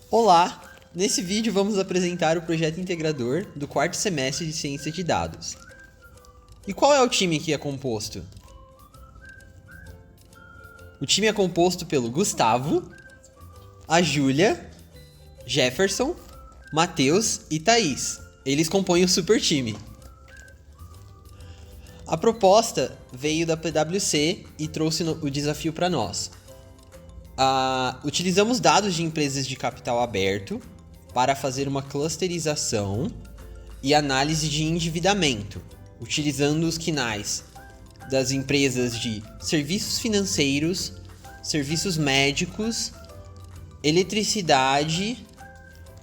Olá! Nesse vídeo vamos apresentar o projeto integrador do quarto semestre de Ciência de Dados. E qual é o time que é composto? O time é composto pelo Gustavo, a Júlia, Jefferson, Matheus e Thaís. Eles compõem o super time. A proposta veio da PwC e trouxe o desafio para nós. Utilizamos dados de empresas de capital aberto para fazer uma clusterização e análise de endividamento, utilizando os KNAIs das empresas de serviços financeiros, serviços médicos, eletricidade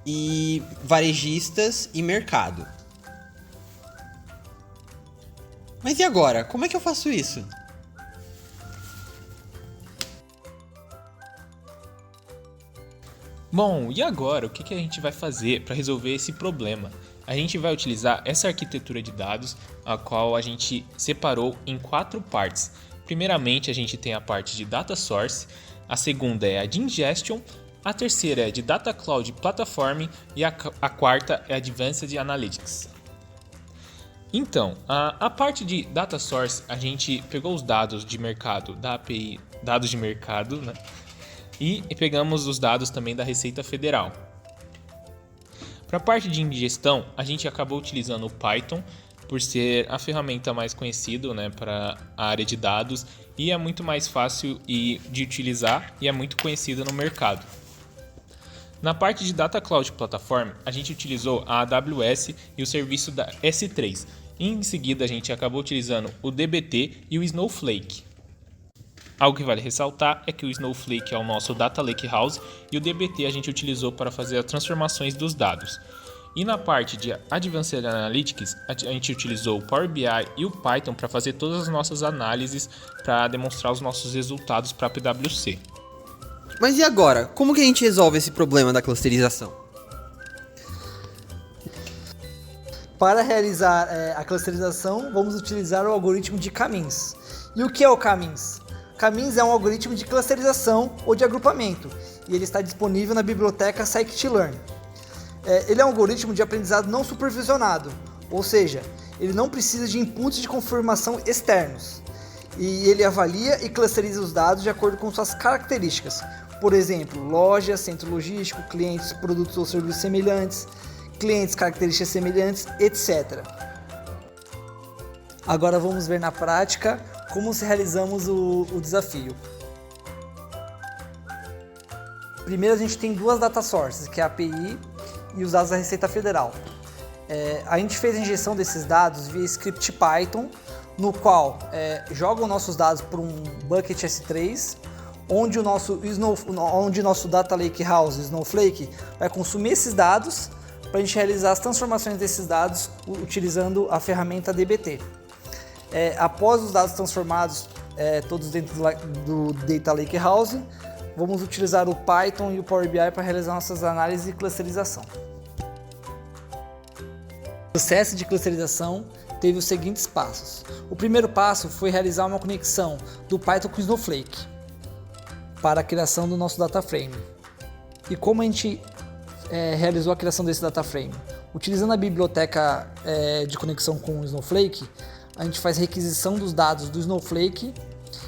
e varejistas e mercado. Mas e agora? Como é que eu faço isso? Bom, e agora o que a gente vai fazer para resolver esse problema? A gente vai utilizar essa arquitetura de dados, a qual a gente separou em 4 partes. Primeiramente, a gente tem a parte de Data Source, a segunda é a de Ingestion, a terceira é de Data Cloud Platform e a quarta é Advanced Analytics. Então, a parte de Data Source, a gente pegou os dados de mercado da API, dados de mercado, né? E pegamos os dados também da Receita Federal. Para a parte de ingestão, a gente acabou utilizando o Python, por ser a ferramenta mais conhecida, né, para a área de dados, e é muito mais fácil de utilizar e é muito conhecida no mercado. Na parte de Data Cloud Platform, a gente utilizou a AWS e o serviço da S3. Em seguida, a gente acabou utilizando o dbt e o Snowflake. Algo que vale ressaltar é que o Snowflake é o nosso Data Lakehouse e o dbt a gente utilizou para fazer as transformações dos dados. E na parte de Advanced Analytics, a gente utilizou o Power BI e o Python para fazer todas as nossas análises para demonstrar os nossos resultados para a PwC. Mas e agora? Como que a gente resolve esse problema da clusterização? Para realizar a clusterização, vamos utilizar o algoritmo de K-means. E o que é o K-means? K-means é um algoritmo de clusterização ou de agrupamento, e ele está disponível na biblioteca scikit-learn. Ele é um algoritmo de aprendizado não supervisionado, ou seja, ele não precisa de inputs de confirmação externos, e ele avalia e clusteriza os dados de acordo com suas características, por exemplo, loja, centro logístico, clientes, produtos ou serviços semelhantes, clientes, características semelhantes, etc. Agora vamos ver na prática como se realizamos o desafio. Primeiro a gente tem duas data sources, que é a API e os dados da Receita Federal. A gente fez a injeção desses dados via script Python, no qual joga os nossos dados para um bucket S3, onde o nosso Data Lakehouse, Snowflake, vai consumir esses dados para a gente realizar as transformações desses dados utilizando a ferramenta dbt. Após os dados transformados todos dentro do Data Lakehouse, vamos utilizar o Python e o Power BI para realizar nossas análises e clusterização. O processo de clusterização teve os seguintes passos. O primeiro passo foi realizar uma conexão do Python com o Snowflake para a criação do nosso data frame. E como a gente realizou a criação desse data frame? Utilizando a biblioteca de conexão com o Snowflake, a gente faz requisição dos dados do Snowflake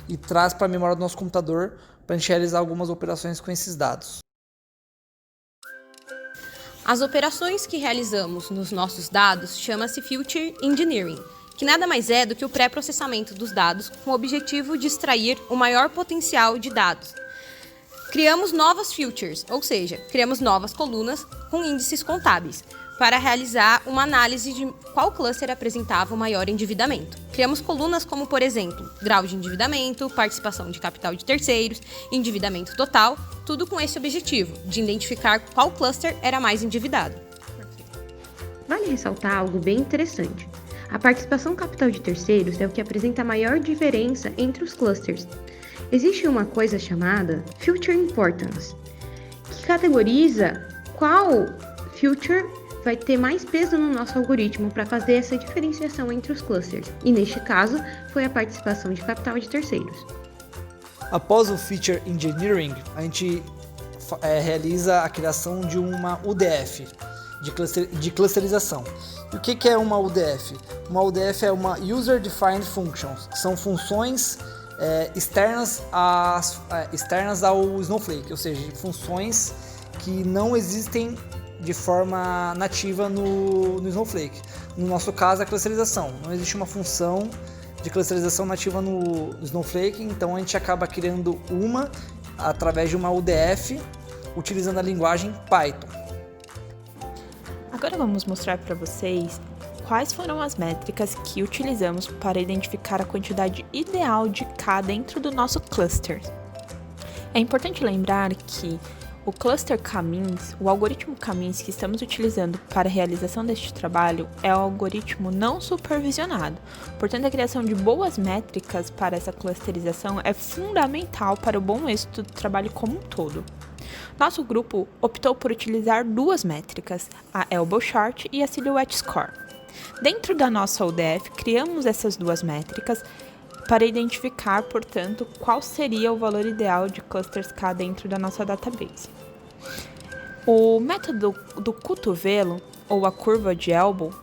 e traz para a memória do nosso computador para a gente realizar algumas operações com esses dados. As operações que realizamos nos nossos dados chama-se Feature Engineering, que nada mais é do que o pré-processamento dos dados com o objetivo de extrair o maior potencial de dados. Criamos novas features, ou seja, criamos novas colunas com índices contábeis, para realizar uma análise de qual cluster apresentava o maior endividamento. Criamos colunas como, por exemplo, grau de endividamento, participação de capital de terceiros, endividamento total, tudo com esse objetivo, de identificar qual cluster era mais endividado. Vale ressaltar algo bem interessante. A participação capital de terceiros é o que apresenta a maior diferença entre os clusters. Existe uma coisa chamada Future Importance, que categoriza qual future vai ter mais peso no nosso algoritmo para fazer essa diferenciação entre os clusters, e neste caso foi a participação de capital de terceiros. Após o Feature Engineering, a gente realiza a criação de uma UDF, de clusterização. E o que é uma UDF? Uma UDF é uma User Defined Functions, que são funções externas ao Snowflake, ou seja, funções que não existem de forma nativa no Snowflake. No nosso caso, a clusterização. Não existe uma função de clusterização nativa no Snowflake, então a gente acaba criando uma através de uma UDF, utilizando a linguagem Python. Agora vamos mostrar para vocês quais foram as métricas que utilizamos para identificar a quantidade ideal de K dentro do nosso cluster. É importante lembrar que o cluster K-means, o algoritmo K-means que estamos utilizando para a realização deste trabalho é um algoritmo não supervisionado. Portanto, a criação de boas métricas para essa clusterização é fundamental para o bom êxito do trabalho como um todo. Nosso grupo optou por utilizar duas métricas, a Elbow Chart e a Silhouette Score. Dentro da nossa UDF, criamos essas duas métricas para identificar, portanto, qual seria o valor ideal de clusters K dentro da nossa database. O método do cotovelo, ou a curva de Elbow,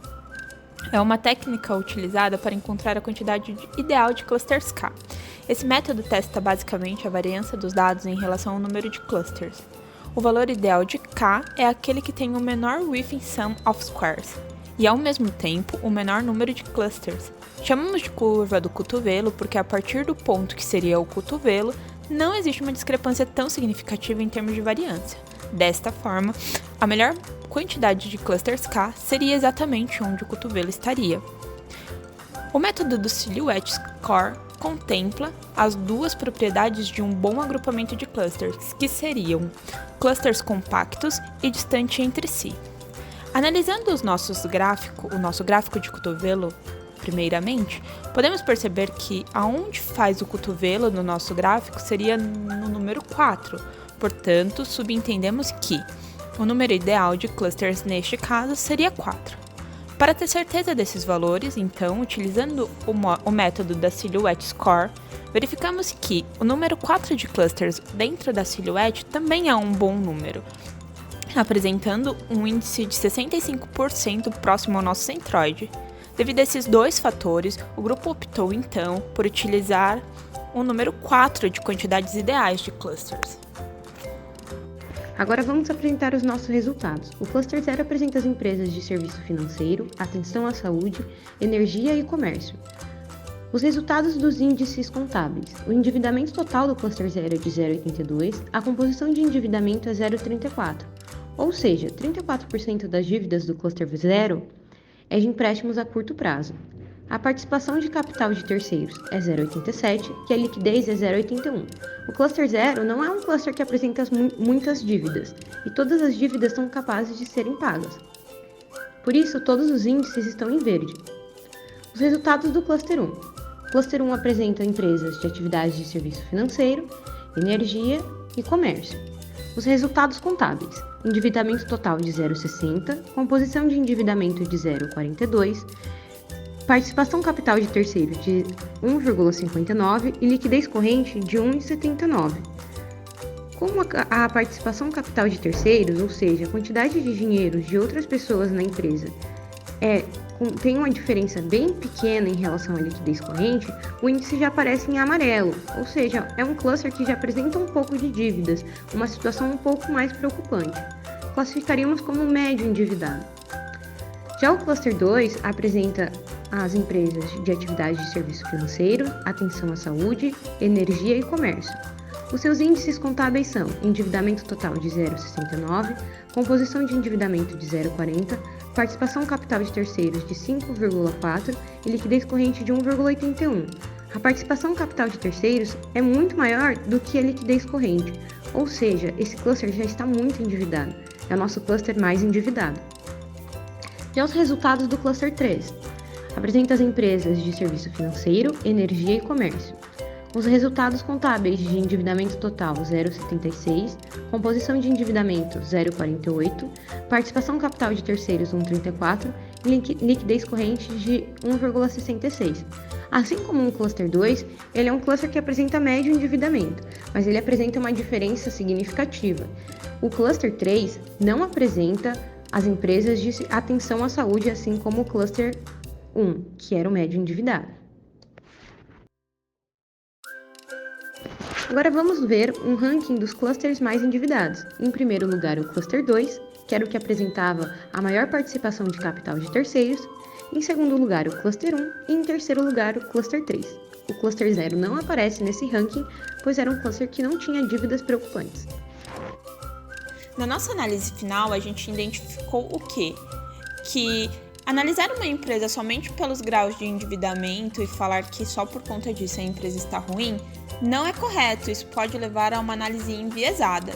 é uma técnica utilizada para encontrar a quantidade ideal de clusters K. Esse método testa basicamente a variância dos dados em relação ao número de clusters. O valor ideal de K é aquele que tem o menor within sum of squares, e ao mesmo tempo o menor número de clusters. Chamamos de curva do cotovelo porque a partir do ponto que seria o cotovelo, não existe uma discrepância tão significativa em termos de variância. Desta forma, a melhor quantidade de clusters K seria exatamente onde o cotovelo estaria. O método do Silhouette Score contempla as duas propriedades de um bom agrupamento de clusters, que seriam clusters compactos e distantes entre si. Analisando o nosso gráfico de cotovelo, primeiramente, podemos perceber que aonde faz o cotovelo no nosso gráfico seria no número 4, portanto, subentendemos que o número ideal de clusters neste caso seria 4. Para ter certeza desses valores, então, utilizando o método da Silhouette Score, verificamos que o número 4 de clusters dentro da Silhouette também é um bom número, apresentando um índice de 65% próximo ao nosso centroide. Devido a esses dois fatores, o grupo optou então por utilizar o número 4 de quantidades ideais de clusters. Agora vamos apresentar os nossos resultados. O Cluster 0 apresenta as empresas de serviço financeiro, atenção à saúde, energia e comércio. Os resultados dos índices contábeis. O endividamento total do Cluster 0 é de 0,82, a composição de endividamento é 0,34, ou seja, 34% das dívidas do Cluster 0 é de empréstimos a curto prazo. A participação de capital de terceiros é 0,87 e a liquidez é 0,81. O Cluster 0 não é um cluster que apresenta muitas dívidas, e todas as dívidas são capazes de serem pagas. Por isso, todos os índices estão em verde. Os resultados do Cluster 1. O Cluster 1 apresenta empresas de atividades de serviço financeiro, energia e comércio. Os resultados contábeis. Endividamento total de 0,60, composição de endividamento de 0,42, participação capital de terceiro de 1,59 e liquidez corrente de 1,79. Como a participação capital de terceiros, ou seja, a quantidade de dinheiro de outras pessoas na empresa, tem uma diferença bem pequena em relação à liquidez corrente, o índice já aparece em amarelo, ou seja, é um cluster que já apresenta um pouco de dívidas, uma situação um pouco mais preocupante. Classificaríamos como médio endividado. Já o Cluster 2 apresenta as empresas de atividade de serviço financeiro, atenção à saúde, energia e comércio. Os seus índices contábeis são endividamento total de 0,69, composição de endividamento de 0,40, participação capital de terceiros de 5,4 e liquidez corrente de 1,81. A participação capital de terceiros é muito maior do que a liquidez corrente, ou seja, esse cluster já está muito endividado. É o nosso cluster mais endividado. Já os resultados do Cluster 3. Apresenta as empresas de serviço financeiro, energia e comércio. Os resultados contábeis de endividamento total 0,76, composição de endividamento 0,48, participação capital de terceiros 1,34 e liquidez corrente de 1,66. Assim como um cluster 2, ele é um cluster que apresenta médio endividamento, mas ele apresenta uma diferença significativa. O cluster 3 não apresenta as empresas de atenção à saúde, assim como o cluster 1, que era o médio endividado. Agora vamos ver um ranking dos clusters mais endividados. Em primeiro lugar, o cluster 2, que era o que apresentava a maior participação de capital de terceiros. Em segundo lugar, o cluster 1 e em terceiro lugar, o cluster 3. O cluster 0 não aparece nesse ranking, pois era um cluster que não tinha dívidas preocupantes. Na nossa análise final, a gente identificou o quê? Que analisar uma empresa somente pelos graus de endividamento e falar que só por conta disso a empresa está ruim não é correto, isso pode levar a uma análise enviesada.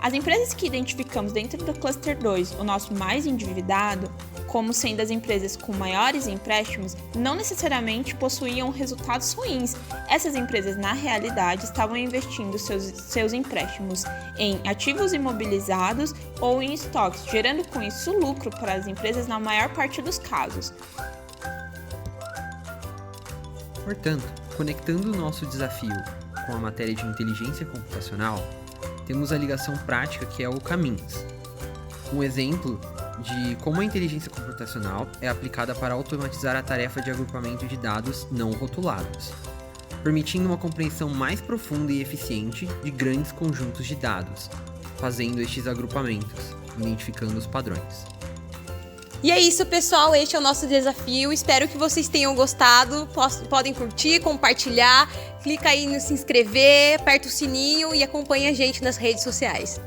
As empresas que identificamos dentro do cluster 2, o nosso mais endividado, como sendo as empresas com maiores empréstimos, não necessariamente possuíam resultados ruins. Essas empresas, na realidade, estavam investindo seus empréstimos em ativos imobilizados ou em estoques, gerando com isso lucro para as empresas na maior parte dos casos. Portanto, conectando o nosso desafio com a matéria de inteligência computacional, temos a ligação prática que é o Caminhos. Um exemplo de como a inteligência computacional é aplicada para automatizar a tarefa de agrupamento de dados não rotulados, permitindo uma compreensão mais profunda e eficiente de grandes conjuntos de dados, fazendo estes agrupamentos, identificando os padrões. E é isso, pessoal. Este é o nosso desafio. Espero que vocês tenham gostado. Podem curtir, compartilhar. Clica aí no se inscrever, aperta o sininho e acompanha a gente nas redes sociais.